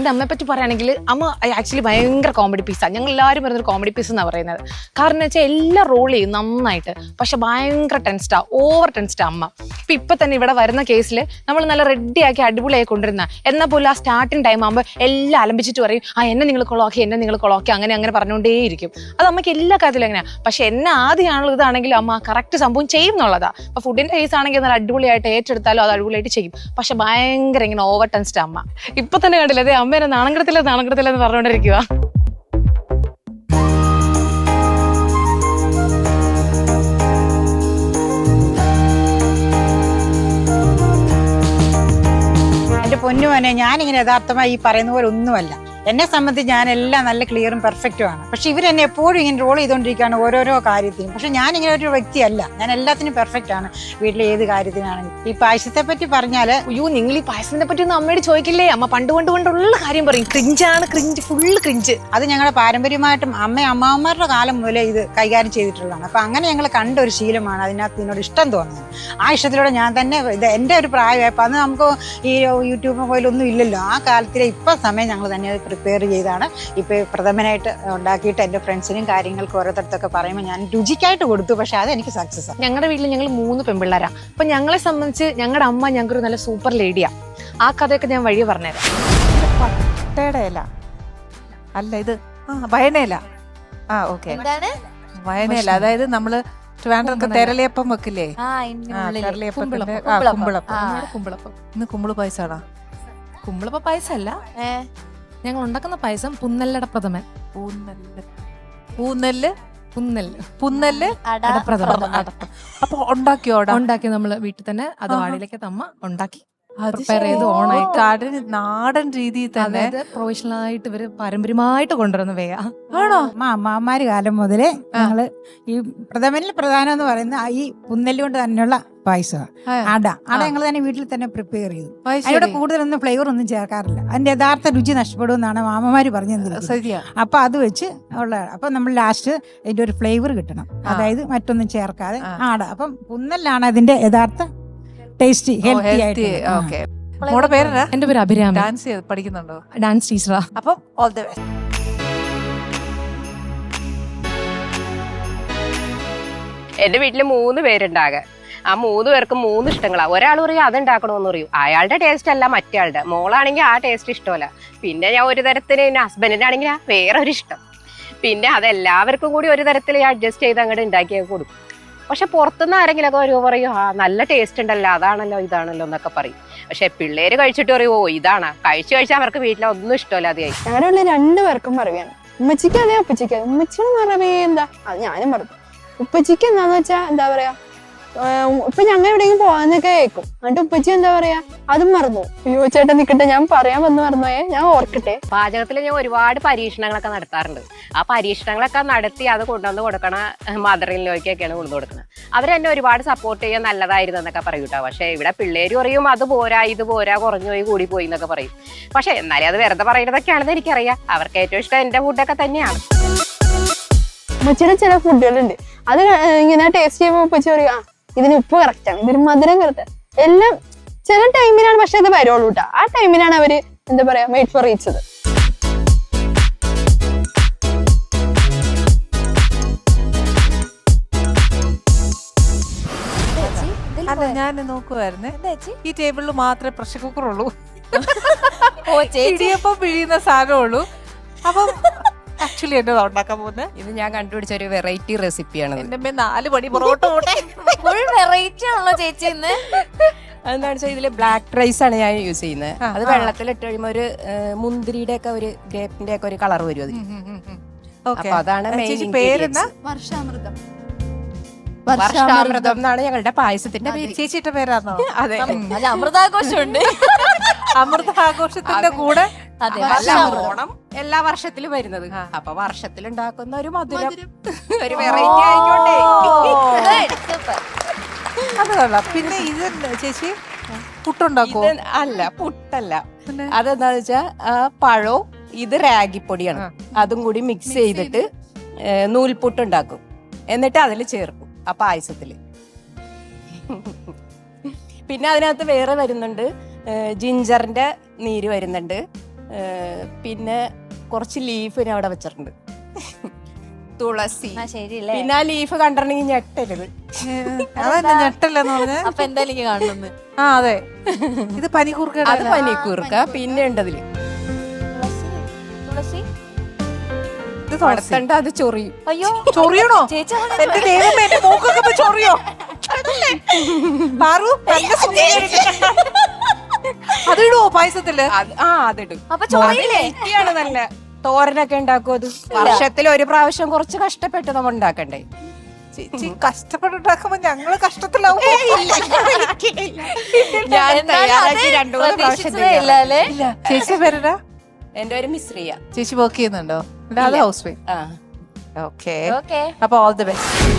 എന്റെ അമ്മയെ പറ്റി പറയുകയാണെങ്കിൽ അമ്മ ആക്ച്വലി ഭയങ്കര കോമഡി പീസാണ്. ഞങ്ങൾ എല്ലാവരും പറയുന്നൊരു കോമഡി പീസ് എന്നാണ് പറയുന്നത്. കാരണം വെച്ചാൽ എല്ലാ റോൾ ചെയ്യും നന്നായിട്ട്, പക്ഷെ ഭയങ്കര ടെൻസ്ഡാ, ഓവർ ടെൻസ്ഡാ അമ്മ. ഇപ്പൊ തന്നെ ഇവിടെ വരുന്ന കേസിൽ നമ്മൾ നല്ല റെഡിയാക്കി അടിപൊളിയായി കൊണ്ടിരുന്ന, എന്നാൽ പോലും ആ സ്റ്റാർട്ടിങ് ടൈം ആകുമ്പോൾ എല്ലാം അലമ്പിച്ചിട്ട് പറയും, എന്നെ നിങ്ങൾ കൊളാക്കി, എന്നെ നിങ്ങൾ കൊളാക്കി, അങ്ങനെ പറഞ്ഞുകൊണ്ടേയിരിക്കും. അത് അമ്മയ്ക്ക് എല്ലാ കാര്യത്തിലും എങ്ങനെയാണ്. പക്ഷെ എന്നെ ആദ്യമാണുള്ള ഇതാണെങ്കിലും അമ്മ കറക്റ്റ് സംഭവം ചെയ്യും എന്നുള്ളതാ. അപ്പൊ ഫുഡിന്റെ കേസ് ആണെങ്കിൽ നല്ല അടിപൊളിയായിട്ട് ഏറ്റെടുത്താലും അത് അടിപൊളിയായിട്ട് ചെയ്യും. പക്ഷെ ഭയങ്കര ഇങ്ങനെ ഓവർ ടെൻസ്ഡ് അമ്മ. ഇപ്പൊ തന്നെ കണ്ടില്ല, അതെ അമ്മ എന്നെ നാണംകെടുത്തില്ലെന്ന് പറഞ്ഞുകൊണ്ടിരിക്കുക. എന്റെ പൊന്നുമോനെ, ഞാനിങ്ങനെ യഥാർത്ഥമായി ഈ പറയുന്ന പോലെ ഒന്നുമല്ല. എന്നെ സംബന്ധിച്ച് ഞാൻ എല്ലാം നല്ല ക്ലിയറും പെർഫെക്റ്റും ആണ്. പക്ഷെ ഇവരെന്നെ എപ്പോഴും ഇങ്ങനെ റോൾ ചെയ്തുകൊണ്ടിരിക്കുകയാണ് ഓരോരോ കാര്യത്തിനും. പക്ഷെ ഞാൻ ഇങ്ങനെ ഒരു വ്യക്തിയല്ല, ഞാൻ എല്ലാത്തിനും പെർഫെക്റ്റ് ആണ്. വീട്ടിലെ ഏത് കാര്യത്തിനാണെങ്കിലും. ഈ പായസത്തെ പറ്റി പറഞ്ഞാല്, അയ്യോ നിങ്ങൾ ഈ പായസത്തിനെ പറ്റി ഒന്നും അമ്മയോട് ചോദിക്കില്ലേ? അമ്മ പണ്ടുകൊണ്ടുള്ള കാര്യം പറയും. ക്രിഞ്ചാണ്, ക്രിഞ്ച്, ഫുള്ള് ക്രിഞ്ച്. അത് ഞങ്ങളുടെ പാരമ്പര്യമായിട്ടും അമ്മമാരുടെ കാലം മുതലേ ഇത് കൈകാര്യം ചെയ്തിട്ടുള്ളതാണ്. അപ്പൊ അങ്ങനെ ഞങ്ങൾ കണ്ട ഒരു ശീലമാണ് അതിനകത്ത് ഇതിനോട് ഇഷ്ടം തോന്നുന്നത്. ആ ഇഷ്ടത്തിലൂടെ ഞാൻ തന്നെ ഇത് എൻ്റെ ഒരു പ്രായമായപ്പോൾ, അന്ന് നമുക്ക് ഈ യൂട്യൂബ് മൊബൈലൊന്നും ഇല്ലല്ലോ. ആ കാലത്തിലെ ഇപ്പം സമയം ഞങ്ങൾ തന്നെ പ്രിപ്പയർ ചെയ്താണ് ഇപ്പോൾ പ്രഥമനായിട്ട് ഉണ്ടാക്കിയിട്ട് എൻ്റെ ഫ്രണ്ട്സിനും കാര്യങ്ങൾക്ക് ഓരോരുത്തർത്തൊക്കെ പറയുമ്പോൾ ഞാൻ രുചിക്കായിട്ട് കൊടുത്തു. പക്ഷെ അത് എനിക്ക് സക്സസ് ആണ്. ഞങ്ങളുടെ വീട്ടിൽ ഞങ്ങൾ 3 പെൺപിള്ളേരാ. അപ്പൊ ഞങ്ങളെ സംബന്ധിച്ച് ഞങ്ങളുടെ അമ്മ ഞങ്ങൾക്കൊരു നല്ല സൂപ്പർ ലേഡിയാ. ആ കഥയൊക്കെ ഞാൻ വഴി പറഞ്ഞുതരാം. പട്ടയുടെ ഇല അല്ല, ഇത് വയനയില. ഓക്കെ, വയനയില. അതായത് നമ്മള് ട്രിവാൻഡ്രത്ത് തെരളിയപ്പം വെക്കില്ലേ? തെരളിയപ്പത്തിന്റെ കുമ്പിളപ്പം. ഇന്ന് കുമ്പിള് പായസാണോ? കുമ്പിളപ്പ പായസമല്ല, ഞങ്ങൾ ഉണ്ടാക്കുന്ന പായസം പുന്നല്ലട പ്രഥമൻ. പുന്നല് അടപ്രഥമൻ. അപ്പൊ ഉണ്ടാക്കിയോ? ഉണ്ടാക്കി നമ്മള് വീട്ടിൽ തന്നെ അത് വാഴയിലേക്ക് അമ്മ ഉണ്ടാക്കി പ്രിപ്പയർ ചെയ്ത് ഓണായിട്ട് നാടൻ രീതിയിൽ തന്നെ, അതായത് പ്രൊഫഷണൽ ആയിട്ട് ഇവര് പാരമ്പര്യമായിട്ട് കൊണ്ടുവരുന്നവയാ. ആണോ? അമ്മമാര് കാലം മുതലേ ഞങ്ങള് ഈ പ്രഥമനിൽ പ്രധാനം എന്ന് പറയുന്ന ഈ പുന്നല് കൊണ്ട് തന്നെയുള്ള പായസമാണ്. അട ഞങ്ങൾ തന്നെ വീട്ടിൽ തന്നെ പ്രിപ്പയർ ചെയ്തു. അതിലൂടെ കൂടുതലൊന്നും ഫ്ലേവർ ഒന്നും ചേർക്കാറില്ല. അതിന്റെ യഥാർത്ഥ രുചി നഷ്ടപ്പെടുമെന്നാണ് മാമമാര് പറഞ്ഞത്. അപ്പൊ അത് വെച്ച് ഉള്ള, അപ്പൊ നമ്മൾ ലാസ്റ്റ് അതിന്റെ ഒരു ഫ്ലേവർ കിട്ടണം. അതായത് മറ്റൊന്നും ചേർക്കാതെ അട. അപ്പം പുന്നലാണ് അതിന്റെ യഥാർത്ഥ ടേസ്റ്റി, ഹെൽത്തി ആയിട്ട്. മോടെ പേരെന്താ? എന്റെ പേര് അഭിരാമി. ഡാൻസ് പഠിക്കുന്നുണ്ടോ? Dance teacher. അപ്പം ഓൾ ദി ബെസ്റ്റ്. എന്റെ വീട്ടില് 3 പേരുണ്ടാകെ. ആ 3 പേർക്കും 3 ഇഷ്ടങ്ങളാ. ഒരാൾ പറയും അതുണ്ടാക്കണമെന്ന് പറയും, അയാളുടെ ടേസ്റ്റ് അല്ല മറ്റേ മോളാണെങ്കിൽ ആ ടേസ്റ്റ് ഇഷ്ടമല്ല. പിന്നെ ഞാൻ ഒരു തരത്തിന്, പിന്നെ ഹസ്ബൻഡിനാണെങ്കിൽ വേറെ ഒരു ഇഷ്ടം. പിന്നെ അതെല്ലാവർക്കും കൂടി ഒരു തരത്തിൽ അഡ്ജസ്റ്റ് ചെയ്ത് അങ്ങോട്ട് ഉണ്ടാക്കി കൊടുക്കും. പക്ഷെ പുറത്തുനിന്ന് ആരെങ്കിലൊക്കെ വരുമോ പറയും, നല്ല ടേസ്റ്റ് ഉണ്ടല്ലോ, അതാണല്ലോ ഇതാണല്ലോ എന്നൊക്കെ പറയും. പക്ഷെ പിള്ളേര് കഴിച്ചിട്ട് പറയും, ഇതാണ് കഴിച്ച് അവർക്ക് വീട്ടിലെ ഒന്നും ഇഷ്ടമല്ല. അത് കഴിച്ചു ഞങ്ങളുടെ ഉള്ളിൽ 2 പേർക്കും പറയുകയാണ്, ഉമ്മച്ചിക്ക് അതെ ഉപ്പച്ചിക്ക് അതെ. ഉമ്മച്ചിന്ന് പറയേ എന്താ, അത് ഞാനും പറഞ്ഞു. ഉപ്പച്ചിക്ക് എന്താന്ന് വെച്ചാ എന്താ പറയാ, ഇപ്പൊ ഞങ്ങൾ എവിടെയെങ്കിലും പോകാന്നൊക്കെ കേൾക്കും. എന്നിട്ട് ഉപ്പച്ചി എന്താ പറയാ, അതും മറന്നു. അയ്യോ ചേട്ടൻ നിക്കട്ടെ, ഞാൻ പറയാൻ വന്ന് മറന്നുപോയേ, ഞാൻ ഓർക്കട്ടെ. പാചകത്തിൽ ഞാൻ ഒരുപാട് പരീക്ഷണങ്ങളൊക്കെ നടത്താറുണ്ട്. ആ പരീക്ഷണങ്ങളൊക്കെ നടത്തി അത് കൊണ്ടുവന്ന് കൊടുക്കണ മദറിനിലേക്കൊക്കെയാണ് കൊണ്ടു കൊടുക്കുന്നത്. അവരെന്നെ ഒരുപാട് സപ്പോർട്ട് ചെയ്യാൻ നല്ലതായിരുന്നു എന്നൊക്കെ പറയൂട്ടോ. പക്ഷെ ഇവിടെ പിള്ളേര് പറയും അത് പോരാ, ഇത് പോരാ, കുറഞ്ഞു പോയി, കൂടി പോയി എന്നൊക്കെ പറയും. പക്ഷെ എന്നാലും അത് വെറുതെ പറയുന്നതൊക്കെയാണെന്ന് എനിക്കറിയാം. അവർക്ക് ഏറ്റവും ഇഷ്ടം എന്റെ ഫുഡൊക്കെ തന്നെയാണ്. ഉമ്മച്ചിയുടെ ചില ഫുഡുകളുണ്ട്, അത് ഇങ്ങനെ ടേസ്റ്റ് ചെയ്യുമ്പോൾ ഉപ്പച്ചി പറയും, ഇതിന് ഉപ്പ് കറക്റ്റാണ്, ഇതിന് മധുരം കറക്റ്റാണ്. എല്ലാം ചില ടൈമിലാണ് പക്ഷെ അത് വരുള്ളൂ കേട്ടോ. ആ ടൈമിലാണ് അവര് എന്താ പറയാ മെയ്ഡ് ഫോർ റീച്ചത്. അല്ല, ഞാൻ നോക്കുവായിരുന്നേ, ഈ ടേബിളിൽ മാത്രമേ പ്രഷർ കുക്കർ ഉള്ളൂ, ഇടിയപ്പം പിഴിയുന്ന സാധനമുള്ളൂ. അപ്പം ആക്ച്വലി എന്നതാ ഉണ്ടാക്കാൻ പോകുന്നത്. ഇത് ഞാൻ കണ്ടുപിടിച്ച ഒരു വെറൈറ്റി റെസിപ്പിയാണ്. എന്റെ 4 പണി പുറകോട്ട് പോട്ടെ. ഫുൾ വെറൈറ്റി ആണല്ലോ ചേച്ചി ഇന്ന്. അതെന്താണെന്ന് വെച്ചാൽ ഇതില് ബ്ലാക്ക് റൈസ് ആണ് ഞാൻ യൂസ് ചെയ്യുന്നത്. അത് വെള്ളത്തിലിട്ട് കഴിയുമ്പോൾ ഒരു മുന്തിരിയുടെ ഒക്കെ ഒരു ഗ്രേപ്പിന്റെ ഒക്കെ ഒരു കളർ വരും അതിൽ. അപ്പൊ അതാണ് മെയിൻ. പേരെന്താ? വർഷാമൃതം എന്നാണ് ഞങ്ങളുടെ പായസത്തിന്റെ പേര്. ചേച്ചിയുടെ പേരാണോ? അതെ, അമൃതാഘോഷമുണ്ട്. അമൃതാഘോഷത്തിന്റെ കൂടെ ഓണം എല്ലാ വർഷത്തിലും വരുന്നത്. അപ്പൊ വർഷത്തിലുണ്ടാക്കുന്ന ഒരു മധുരം, ഒരു വെറൈറ്റി ആയിക്കോട്ടെ. അത് കൊള്ളാം. പിന്നെ ഇത് ചേച്ചി പുട്ടുണ്ടാക്കോ? അല്ല, പുട്ടല്ല. അതെന്താന്ന് വെച്ചാ പഴവും ഇത് റാഗിപ്പൊടിയാണ്, അതും കൂടി മിക്സ് ചെയ്തിട്ട് നൂൽപുട്ടുണ്ടാക്കും. എന്നിട്ട് അതിൽ ചേർക്കും ആ പായസത്തില്. പിന്നെ അതിനകത്ത് വേറെ വരുന്നുണ്ട്, ജിഞ്ചറിന്റെ നീര് വരുന്നുണ്ട്, പിന്നെ കുറച്ച് ലീഫ് ഞാൻ അവിടെ വെച്ചിട്ടുണ്ട്. തുളസി. ശരിയല്ലേ? പിന്നെ ആ ലീഫ് കണ്ടിട്ടുണ്ടെങ്കിൽ ഞെട്ടരുത്. അതന്നെ ഞെട്ടല്ലെന്ന് പറഞ്ഞ. അപ്പൊ എന്തായാലും എനിക്ക് കാണുന്നു. ആ അതെ, ഇത് പനിക്കൂർക്കയുടെ അത് പനിക്കൂർക്ക. പിന്നെ ഉണ്ട് അതില് തുളസി. ഇത് തുളസി. അടുത്തുണ്ട്, അത് ചൊറിയും. അയ്യോ ചൊറിയണോ? ചേച്ചി എന്റെ ദൈവമേ, എന്റെ മൂക്കൊക്കെ ഇപ്പൊ ചൊറിയോ? പാറു, നല്ല സുന്ദരിയായിട്ട്. അതിടുവോ പായസത്തില്? അതിടും. അപ്പൊ ചൊറിയില്ലേ? ാണ് നല്ല തോരനൊക്കെ ഉണ്ടാക്കും. അത് വർഷത്തിൽ ഒരു പ്രാവശ്യം കുറച്ച് കഷ്ടപ്പെട്ട് നമ്മൾ ഉണ്ടാക്കണ്ടേ. ചേച്ചി കഷ്ടപ്പെട്ടുണ്ടാക്കുമ്പോ ഞങ്ങള് കഷ്ടത്തിലാവും. ഞാൻ തയ്യാറാക്കി 2-3 പ്രാവശ്യം ഇല്ലല്ലേ? ചേച്ചി പേരെടാ? എന്റെ ഒരു മിശ്രിയ. ചേച്ചി വർക്ക് ചെയ്യുന്നുണ്ടോ? അത് ഹൗസ് വൈഫ്. ആ ഓക്കെ. ഓക്കെ. അപ്പൊ ഓൾ ദി ബെസ്റ്റ്.